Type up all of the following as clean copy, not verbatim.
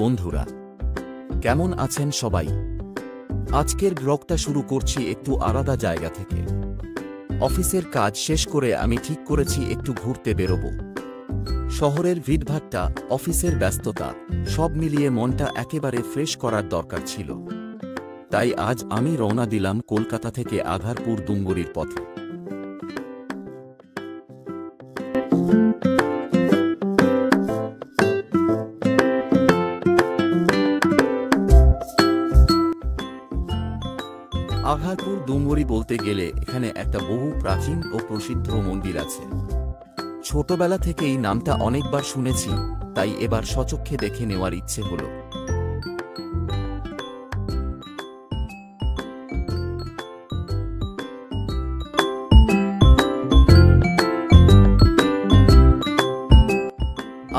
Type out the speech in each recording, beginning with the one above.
বন্ধুরা, কেমন আছেন সবাই? আজকের ব্লগটা শুরু করছি একটু আলাদা জায়গা থেকে। অফিসের কাজ শেষ করে আমি ঠিক করেছি একটু ঘুরতে বেরোব। শহরের ভিড়ভাট্টা, অফিসের ব্যস্ততা সব মিলিয়ে মনটা একেবারে ফ্রেশ করার দরকার ছিল। তাই আজ আমি রওনা দিলাম কলকাতা থেকে আঘারপুর ডুঙ্গরির পথে। আঘারপুর ডুঙ্গরি বলতে গেলে এখানে একটা বহু প্রাচীন ও প্রসিদ্ধ মন্দির আছে। ছোটবেলা থেকেই নামটা অনেকবার শুনেছি, তাই এবার স্বচক্ষে দেখে নেওয়ার ইচ্ছে হলো।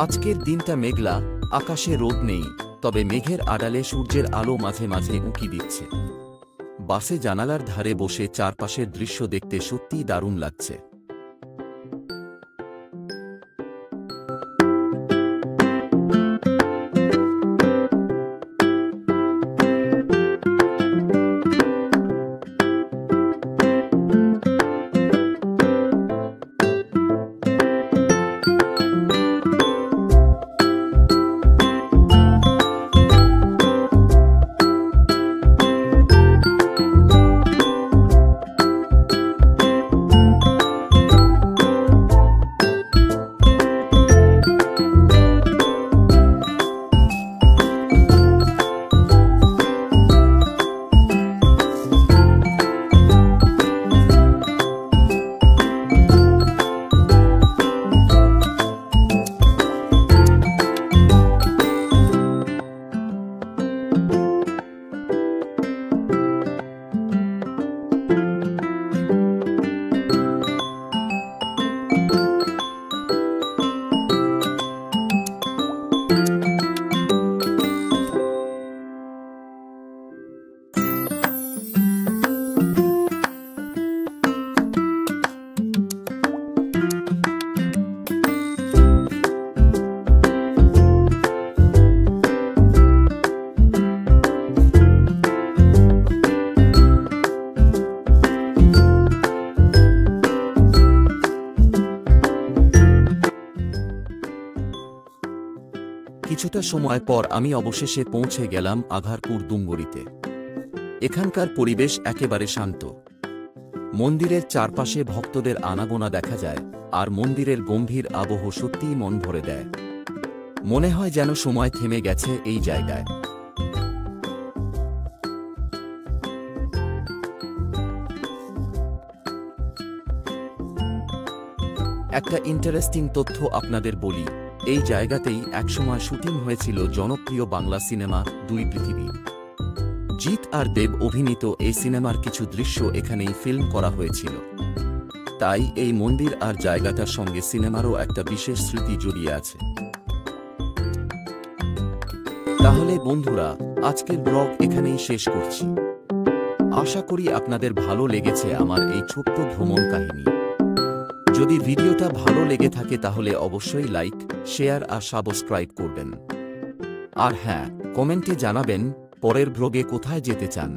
আজকের দিনটা মেঘলা, আকাশে রোদ নেই, তবে মেঘের আড়ালে সূর্যের আলো মাঝে মাঝে উঁকি দিচ্ছে। বাসে জানালার ধারে বসে চারপাশের দৃশ্য দেখতে সত্যিই দারুণ লাগছে। কিছুটা সময় পর আমি অবশেষে পৌঁছে গেলাম আঘারপুর ডুঙ্গরিতে। এখানকার পরিবেশ একেবারে শান্ত। মন্দিরের চারপাশে ভক্তদের আনাগোনা দেখা যায়, আর মন্দিরের গম্ভীর আবহ সত্যিই মন ভরে দেয়। মনে হয় যেন সময় থেমে গেছে এই জায়গায়। একটা ইন্টারেস্টিং তথ্য আপনাদের বলি, এই জায়গাতেই একসময় শুটিং হয়েছিল জনপ্রিয় বাংলা সিনেমা দুই পৃথিবী। জিৎ আর দেব অভিনীত এই সিনেমার কিছু দৃশ্য এখানেই ফিল্ম করা হয়েছিল। তাই এই মন্দির আর জায়গাটার সঙ্গে সিনেমারও একটা বিশেষ স্মৃতি জড়িয়ে আছে। তাহলে বন্ধুরা, আজকের ব্লগ এখানেই শেষ করছি। আশা করি আপনাদের ভালো লেগেছে আমার এই ছোট্ট ভ্রমণ কাহিনী। যদি ভিডিওটা ভালো লেগে থাকে তাহলে অবশ্যই লাইক, শেয়ার আর সাবস্ক্রাইব করবেন। আর হ্যাঁ, কমেন্টে জানাবেন পরের ব্লগে কোথায় যেতে চান।